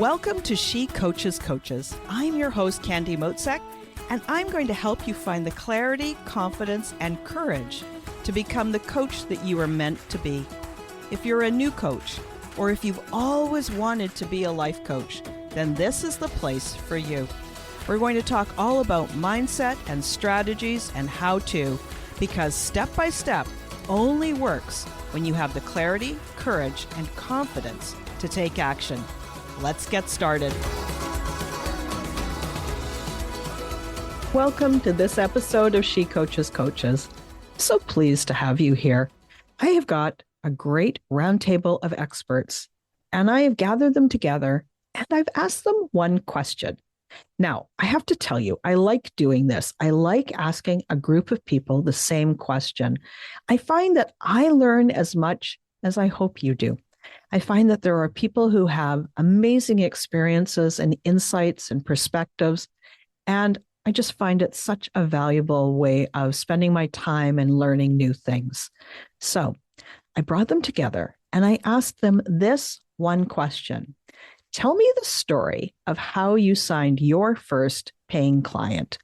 Welcome to She Coaches Coaches. I'm your host, Candy Motzek, and I'm going to help you find the clarity, confidence, and courage to become the coach that you are meant to be. If you're a new coach, or if you've always wanted to be a life coach, then this is the place for you. We're going to talk all about mindset and strategies and how to, because step by step only works when you have the clarity, courage, and confidence to take action. Let's get started. Welcome to this episode of She Coaches Coaches. So pleased to have you here. I have got a great roundtable of experts, and I have gathered them together, and I've asked them one question. Now, I have to tell you, I like doing this. I like asking a group of people the same question. I find that I learn as much as I hope you do. I find that there are people who have amazing experiences and insights and perspectives, and I just find it such a valuable way of spending my time and learning new things. So I brought them together and I asked them this one question. Tell me the story of how you signed your first paying client.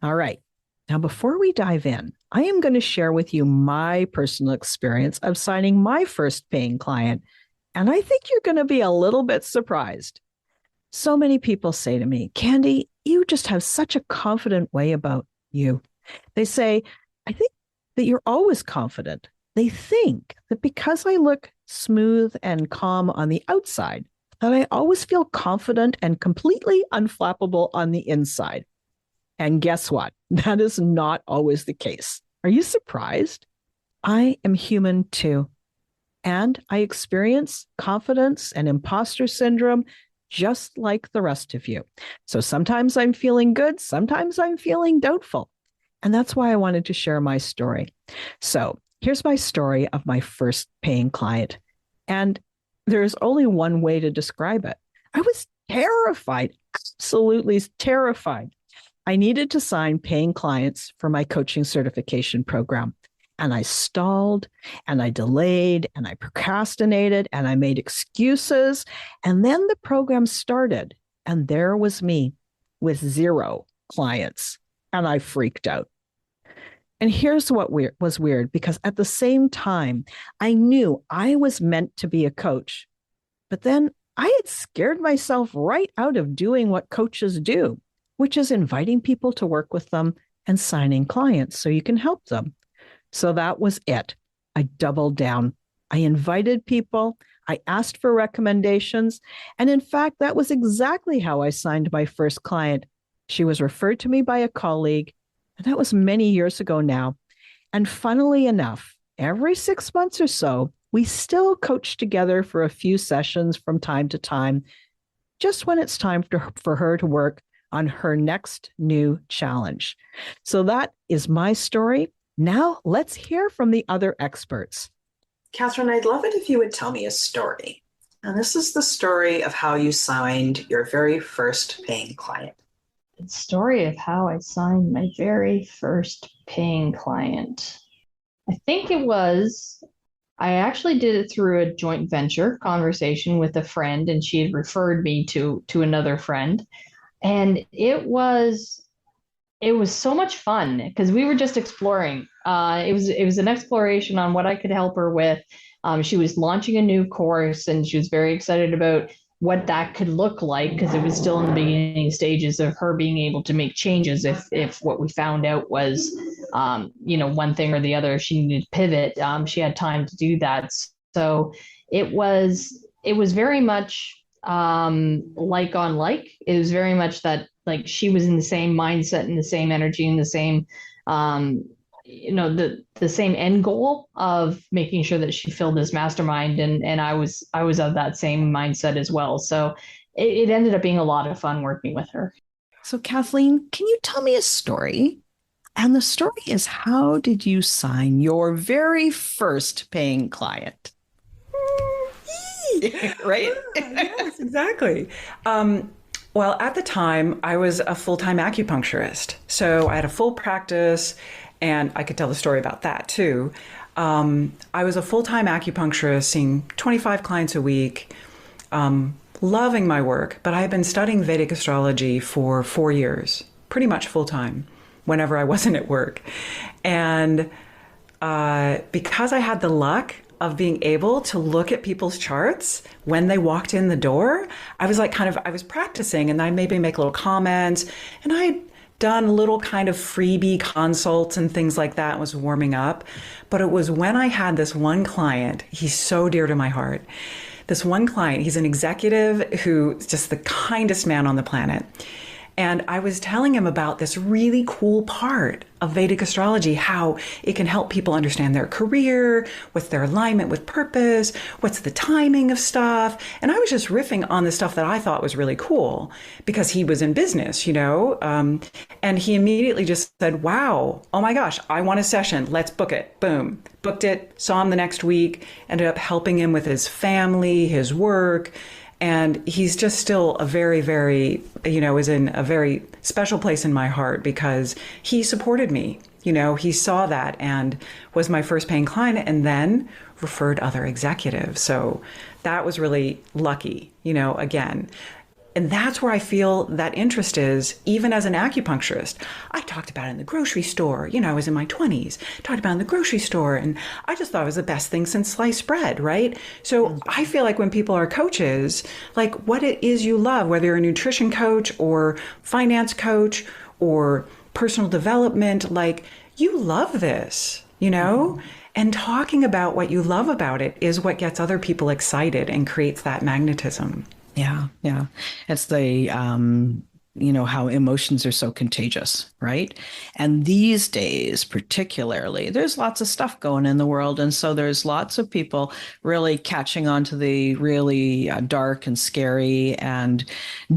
All right. Now, before we dive in, I am going to share with you my personal experience of signing my first paying client. And I think you're going to be a little bit surprised. So many people say to me, Candy, you just have such a confident way about you. They say, I think that you're always confident. They think that because I look smooth and calm on the outside, that I always feel confident and completely unflappable on the inside. And guess what? That is not always the case. Are you surprised? I am human too. And I experience confidence and imposter syndrome just like the rest of you. So sometimes I'm feeling good, sometimes I'm feeling doubtful. And that's why I wanted to share my story. So here's my story of my first paying client. And there's only one way to describe it. I was terrified, absolutely terrified. I needed to sign paying clients for my coaching certification program. And I stalled and I delayed and I procrastinated and I made excuses. And then the program started and there was me with 0 clients and I freaked out. And here's what was weird, because at the same time, I knew I was meant to be a coach, but then I had scared myself right out of doing what coaches do, which is inviting people to work with them and signing clients so you can help them. So that was it. I doubled down. I invited people. I asked for recommendations. And in fact, that was exactly how I signed my first client. She was referred to me by a colleague. And that was many years ago now. And funnily enough, every 6 months or so, we still coach together for a few sessions from time to time, just when it's time for her to work on her next new challenge. So that is my story. Now, let's hear from the other experts. Catherine, I'd love it if you would tell me a story. And this is the story of how you signed your very first paying client. The story of how I signed my very first paying client. I think I actually did it through a joint venture conversation with a friend, and she had referred me to another friend. And it was so much fun because we were just exploring. It was an exploration on what I could help her with. She was launching a new course and she was very excited about what that could look like because it was still in the beginning stages of her being able to make changes if what we found out was, one thing or the other, she needed to pivot. She had time to do that. So it was very much like on like. It was very much that like she was in the same mindset and the same energy and the same, the same end goal of making sure that she filled this mastermind. And I was of that same mindset as well. So it ended up being a lot of fun working with her. So Kathleen, can you tell me a story? And the story is, how did you sign your very first paying client? Right? Yes, exactly. Well, at the time, I was a full-time acupuncturist. So I had a full practice, and I could tell the story about that too. I was a full-time acupuncturist, seeing 25 clients a week, loving my work, but I had been studying Vedic astrology for 4 years, pretty much full time, whenever I wasn't at work. And because I had the luck of being able to look at people's charts when they walked in the door, I was like I was practicing, and I maybe make little comments, and I done little kind of freebie consults and things like that, was warming up. But it was when I had this one client, he's so dear to my heart. This one client, he's an executive who's just the kindest man on the planet. And I was telling him about this really cool part of Vedic astrology, how it can help people understand their career, what's their alignment with purpose, what's the timing of stuff. And I was just riffing on the stuff that I thought was really cool because he was in business, and he immediately just said, wow, oh my gosh, I want a session. Let's book it. Boom. Booked it, saw him the next week, ended up helping him with his family, his work. And he's just still a very, very, is in a very special place in my heart because he supported me. He saw that and was my first paying client and then referred other executives. So that was really lucky, again. And that's where I feel that interest is, even as an acupuncturist. I talked about it in the grocery store. I was in my 20s, talked about it in the grocery store, and I just thought it was the best thing since sliced bread, right? So I feel like when people are coaches, like what it is you love, whether you're a nutrition coach or finance coach or personal development, like you love this, And talking about what you love about it is what gets other people excited and creates that magnetism. Yeah, yeah. It's the, how emotions are so contagious, right? And these days, particularly, there's lots of stuff going in the world. And so there's lots of people really catching on to the really dark and scary and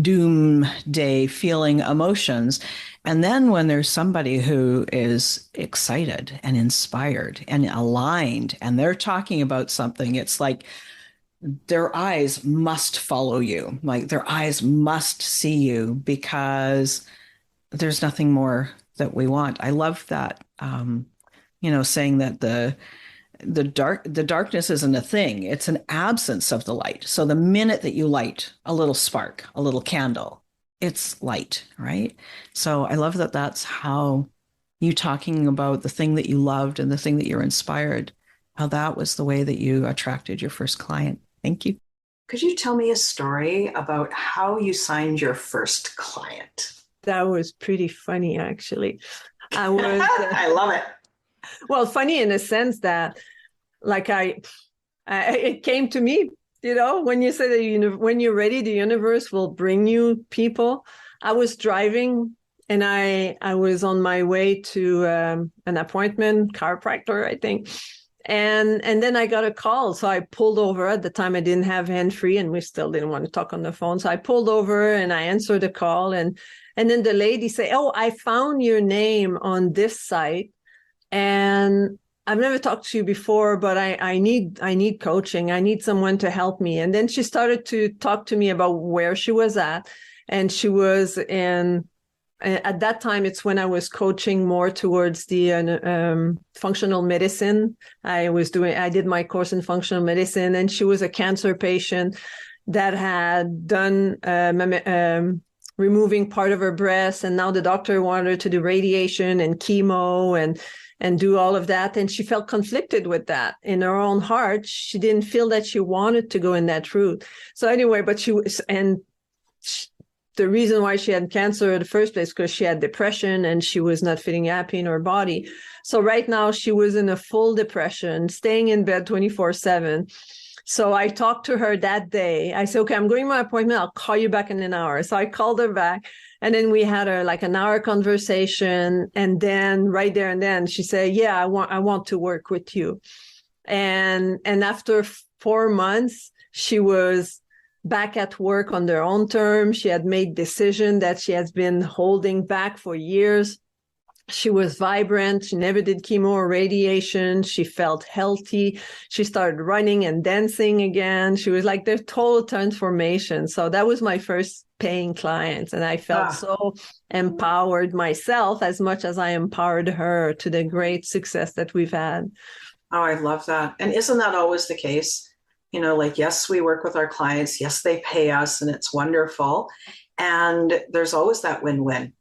doomsday feeling emotions. And then when there's somebody who is excited and inspired and aligned, and they're talking about something, it's like, their eyes must follow you. Like their eyes must see you because there's nothing more that we want. I love that, saying that the darkness isn't a thing. It's an absence of the light. So the minute that you light a little spark, a little candle, it's light, right? So I love that that's how you talking about the thing that you loved and the thing that you're inspired, how that was the way that you attracted your first client. Thank you. Could you tell me a story about how you signed your first client? That was pretty funny, actually. I was. I love it. Well, funny in the sense that, like, it came to me. When you say that when you're ready, the universe will bring you people. I was driving, and I was on my way to an appointment, chiropractor, I think. And then I got a call. So I pulled over. At the time I didn't have hand-free and we still didn't want to talk on the phone. So I pulled over and I answered the call. And then the lady said, oh, I found your name on this site. And I've never talked to you before, but I need coaching. I need someone to help me. And then she started to talk to me about where she was at. And she was at that time, it's when I was coaching more towards the functional medicine. I did my course in functional medicine, and she was a cancer patient that had done removing part of her breast, and now the doctor wanted her to do radiation and chemo and do all of that. And she felt conflicted with that in her own heart. She didn't feel that she wanted to go in that route. So anyway, but the reason why she had cancer in the first place, because she had depression and she was not feeling happy in her body. So right now she was in a full depression, staying in bed 24/7. So I talked to her that day. I said, okay, I'm going to my appointment. I'll call you back in an hour. So I called her back, and then we had an hour conversation. And then right there and then she said, yeah, I want to work with you. And after 4 months, she was back at work on their own terms. She had made decision that she has been holding back for years. She was vibrant. She never did chemo or radiation. She felt healthy. She started running and dancing again. She was like the total transformation. So that was my first paying client. And I felt so empowered myself as much as I empowered her to the great success that we've had. Oh, I love that. And isn't that always the case? like, yes, we work with our clients. Yes, they pay us and it's wonderful. And there's always that win-win,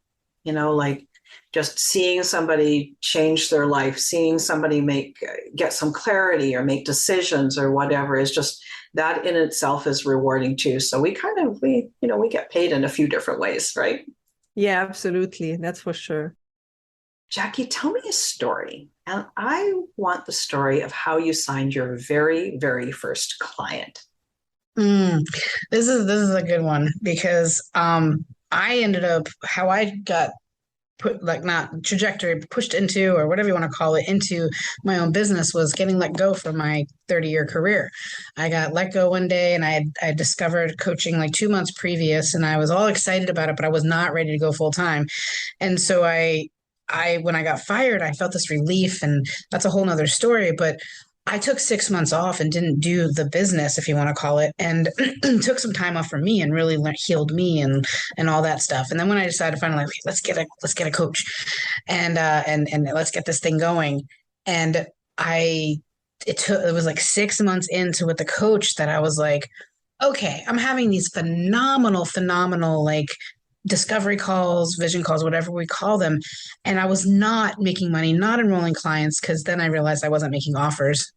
like just seeing somebody change their life, seeing somebody get some clarity or make decisions or whatever is just that in itself is rewarding too. So we get paid in a few different ways, right? Yeah, absolutely. That's for sure. Jackie, tell me a story. And I want the story of how you signed your very, very first client. This is a good one because I ended up how I got put like not trajectory pushed into or whatever you want to call it into my own business was getting let go from my 30-year career. I got let go one day and I discovered coaching like 2 months previous and I was all excited about it, but I was not ready to go full time. And so I when I got fired, I felt this relief and that's a whole nother story, but I took 6 months off and didn't do the business, if you want to call it, and took some time off from me and really healed me and all that stuff. And then when I decided finally, okay, let's get a coach, and let's get this thing going. And it was like 6 months into with the coach that I was like, okay, I'm having these phenomenal like discovery calls, vision calls, whatever we call them. And I was not making money, not enrolling clients, because then I realized I wasn't making offers.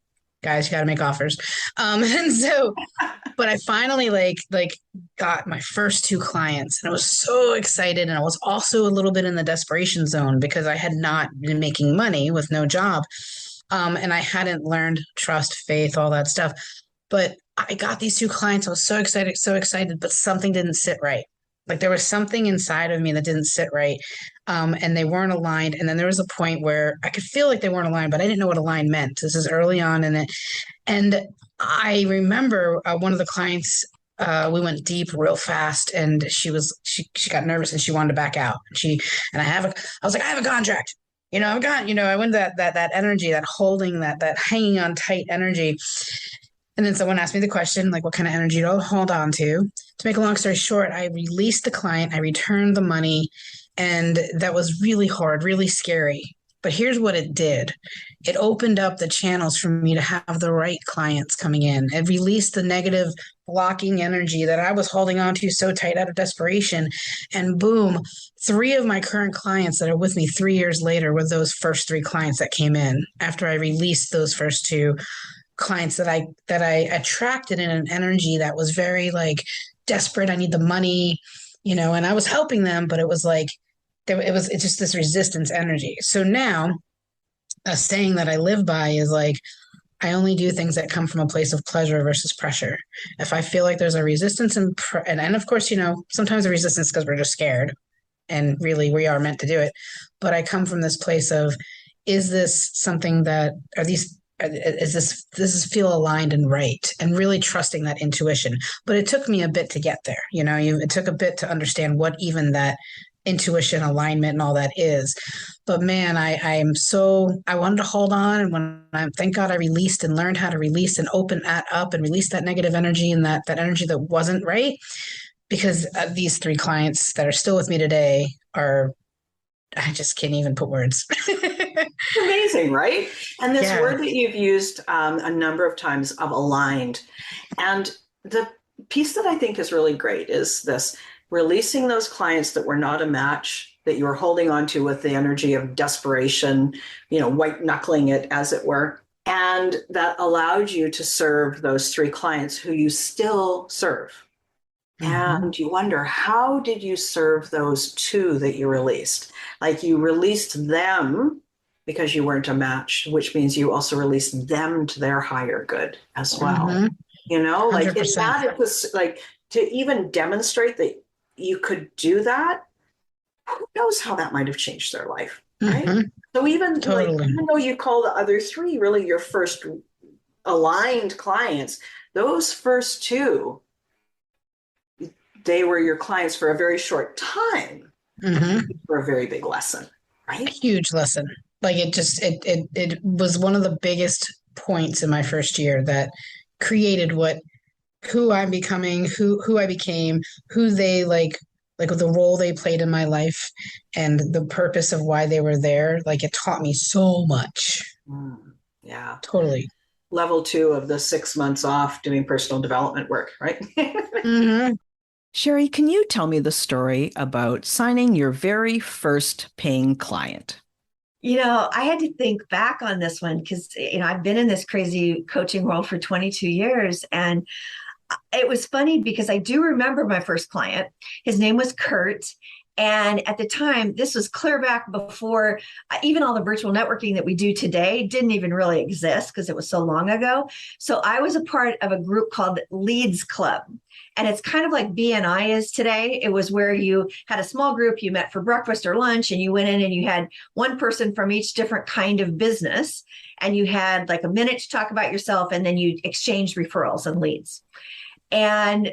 Guys, you got to make offers. And so, but I finally like got my first 2 clients and I was so excited. And I was also a little bit in the desperation zone because I had not been making money with no job. And I hadn't learned trust, faith, all that stuff. But I got these 2 clients. I was so excited, but something didn't sit right. Like there was something inside of me that didn't sit right. And they weren't aligned. And then there was a point where I could feel like they weren't aligned, but I didn't know what aligned meant. This is early on in it. And I remember one of the clients, we went deep real fast and she got nervous and she wanted to back out. I was like, I have a contract. I went that energy, that holding, that hanging on tight energy. And then someone asked me the question, like, what kind of energy do I hold on to? To make a long story short, I released the client, I returned the money, and that was really hard, really scary. But here's what it did. It opened up the channels for me to have the right clients coming in. It released the negative blocking energy that I was holding on to so tight out of desperation. And boom, 3 of my current clients that are with me 3 years later were those first 3 clients that came in after I released those first 2 clients that I attracted in an energy that was very like desperate. I need the money, and I was helping them, but it was like it's just this resistance energy. So now a saying that I live by is like, I only do things that come from a place of pleasure versus pressure. If I feel like there's a resistance and of course, sometimes the resistance because we're just scared and really we are meant to do it. But I come from this place of, is this something that does this feel aligned and right, and really trusting that intuition. But it took me a bit to get there. It took a bit to understand what even that intuition, alignment, and all that is. But man, I wanted to hold on, and thank God I released and learned how to release and open that up and release that negative energy and that energy that wasn't right. Because these 3 clients that are still with me today I just can't even put words. Amazing, right? And this Yeah. word that you've used a number of times of aligned. And the piece that I think is really great is this releasing those clients that were not a match, that you were holding on to with the energy of desperation, white knuckling it, as it were. And that allowed you to serve those 3 clients who you still serve. Mm-hmm. And you wonder, how did you serve those 2 that you released? Like you released them because you weren't a match, which means you also released them to their higher good as well. Mm-hmm. Like 100%. In that, it was like to even demonstrate that you could do that. Who knows how that might have changed their life, right? Mm-hmm. So even though you call the other 3 really your first aligned clients, those first 2, they were your clients for a very short time, mm-hmm. for a very big lesson, right? A huge lesson. Like it was one of the biggest points in my first year that created who I'm becoming, who I became, who they like the role they played in my life and the purpose of why they were there. Like it taught me so much. Yeah, totally. level 2 of the 6 months off doing personal development work, right? Mm-hmm. Sherry, can you tell me the story about signing your very first paying client? I had to think back on this one because, I've been in this crazy coaching world for 22 years. And it was funny because I do remember my first client. His name was Kurt. And at the time, this was clear back before even all the virtual networking that we do today didn't even really exist because it was so long ago. So I was a part of a group called Leads Club. And it's kind of like BNI is today. It was where you had a small group, you met for breakfast or lunch, and you went in and you had one person from each different kind of business. And you had like a minute to talk about yourself, and then you exchanged referrals and leads. And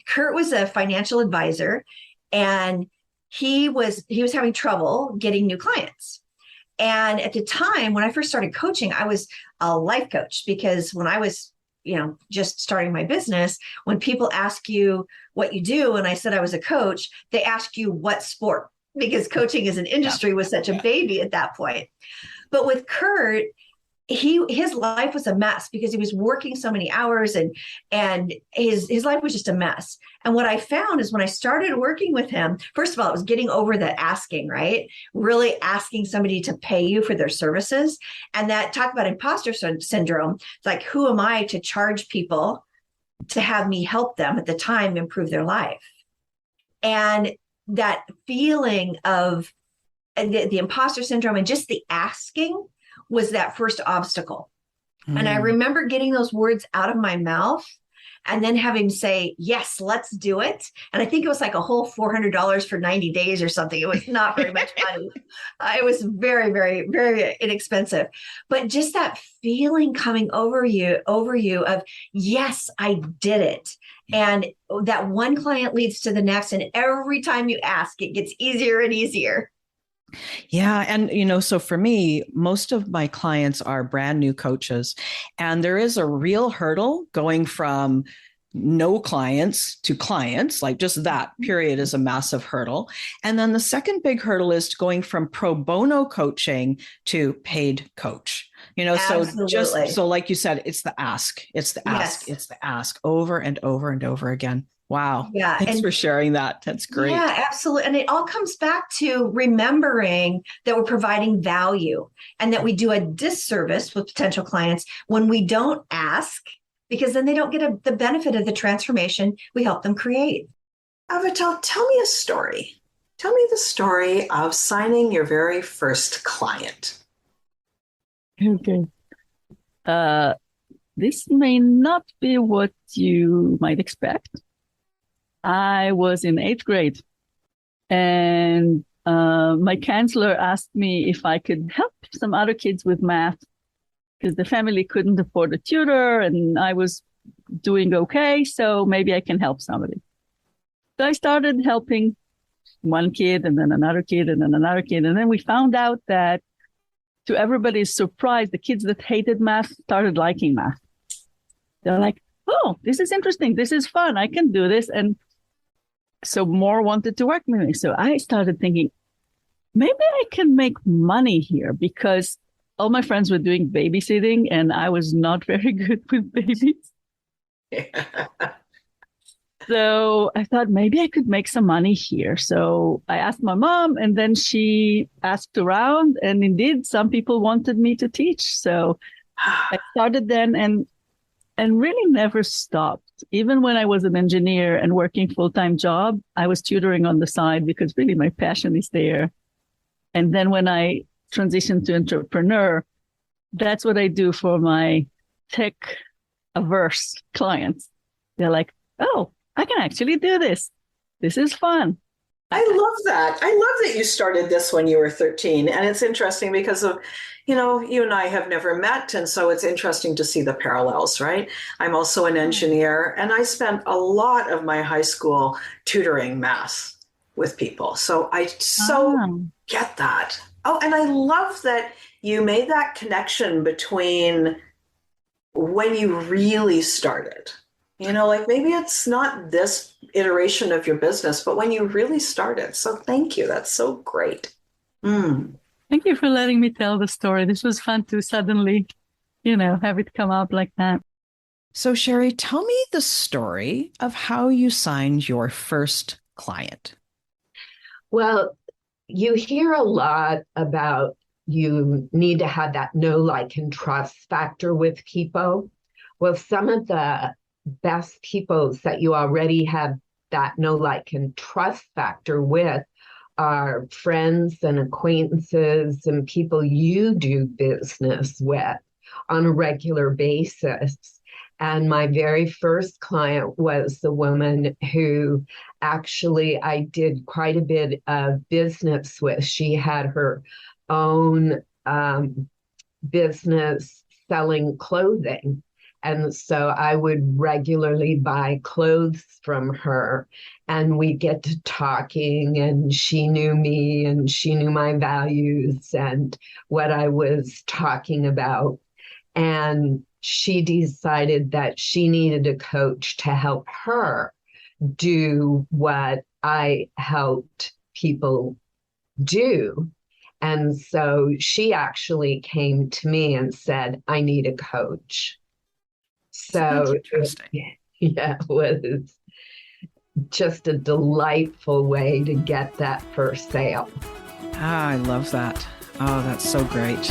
Kurt was a financial advisor, and he was having trouble getting new clients. And at the time when I first started coaching, I was a life coach, because when I was just starting my business, when people ask you what you do, and I said I was a coach, they ask you what sport, because coaching as an industry was such a baby at that point. But with Kurt, his life was a mess because he was working so many hours, and his life was just a mess. And what I found is when I started working with him, first of all, it was getting over the asking, right? Really asking somebody to pay you for their services. And that, talk about imposter syndrome. It's like, who am I to charge people to have me help them at the time improve their life? And that feeling of the imposter syndrome and just the asking was that first obstacle. And I remember getting those words out of my mouth and then having him say, yes, let's do it. And I think it was like a whole $400 for 90 days or something. It was not very much money. It was very, very, very inexpensive. But just that feeling coming over you of, yes, I did it. And that one client leads to the next. And every time you ask, it gets easier and easier. Yeah. And, so for me, most of my clients are brand new coaches, and there is a real hurdle going from no clients to clients. Like just that period is a massive hurdle. And then the second big hurdle is going from pro bono coaching to paid coach. So like you said, it's the ask, it's the ask, it's the ask over and over and over again. Wow. Yeah. Thanks for sharing that. That's great. Yeah, absolutely. And it all comes back to remembering that we're providing value, and that we do a disservice with potential clients when we don't ask, because then they don't get the benefit of the transformation we help them create. Avital, tell me a story. Tell me the story of signing your very first client. Okay. This may not be what you might expect. I was in 8th grade, and my counselor asked me if I could help some other kids with math, because the family couldn't afford a tutor and I was doing okay, so maybe I can help somebody. So I started helping one kid and then another kid and then another kid. And then we found out that, to everybody's surprise, the kids that hated math started liking math. They're like, oh, this is interesting. This is fun. I can do this. And so more wanted to work with me. So I started thinking, maybe I can make money here, because all my friends were doing babysitting and I was not very good with babies. So I thought maybe I could make some money here. So I asked my mom, and then she asked around, and indeed some people wanted me to teach. So I started then and really never stopped. Even when I was an engineer and working full-time job, I was tutoring on the side because really my passion is there. And then when I transitioned to entrepreneur, that's what I do for my tech-averse clients. They're like, oh, I can actually do this. This is fun. I love that. I love that you started this when you were 13. And it's interesting because of, you and I have never met. And so it's interesting to see the parallels, right? I'm also an engineer, and I spent a lot of my high school tutoring math with people. So I get that. Oh, and I love that you made that connection between when you really started. Like maybe it's not this iteration of your business, but when you really started. So thank you. That's so great. Thank you for letting me tell the story. This was fun too, suddenly. have it come out like that. So, Sherry, tell me the story of how you signed your first client. Well, you hear a lot about you need to have that know, like, and trust factor with people. Well, some of the best people that you already have that know, like, and trust factor with are friends and acquaintances and people you do business with on a regular basis. And my very first client was the woman who actually I did quite a bit of business with. She had her own business selling clothing. And so I would regularly buy clothes from her, and we'd get to talking, and she knew me and she knew my values and what I was talking about. And she decided that she needed a coach to help her do what I helped people do. And so she actually came to me and said, I need a coach. So That's interesting. yeah, it was just a delightful way to get that first sale. Ah, I love that. Oh, that's so great.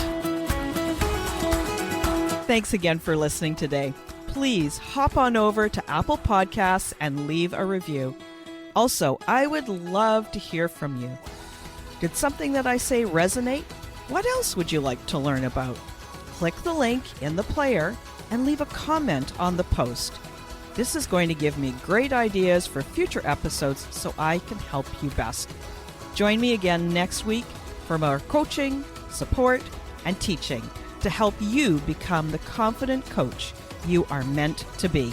Thanks again for listening today. Please hop on over to Apple Podcasts and leave a review. Also, I would love to hear from you. Did something that I say resonate? What else would you like to learn about? Click the link in the player and leave a comment on the post. This is going to give me great ideas for future episodes so I can help you best. Join me again next week for more coaching, support, and teaching to help you become the confident coach you are meant to be.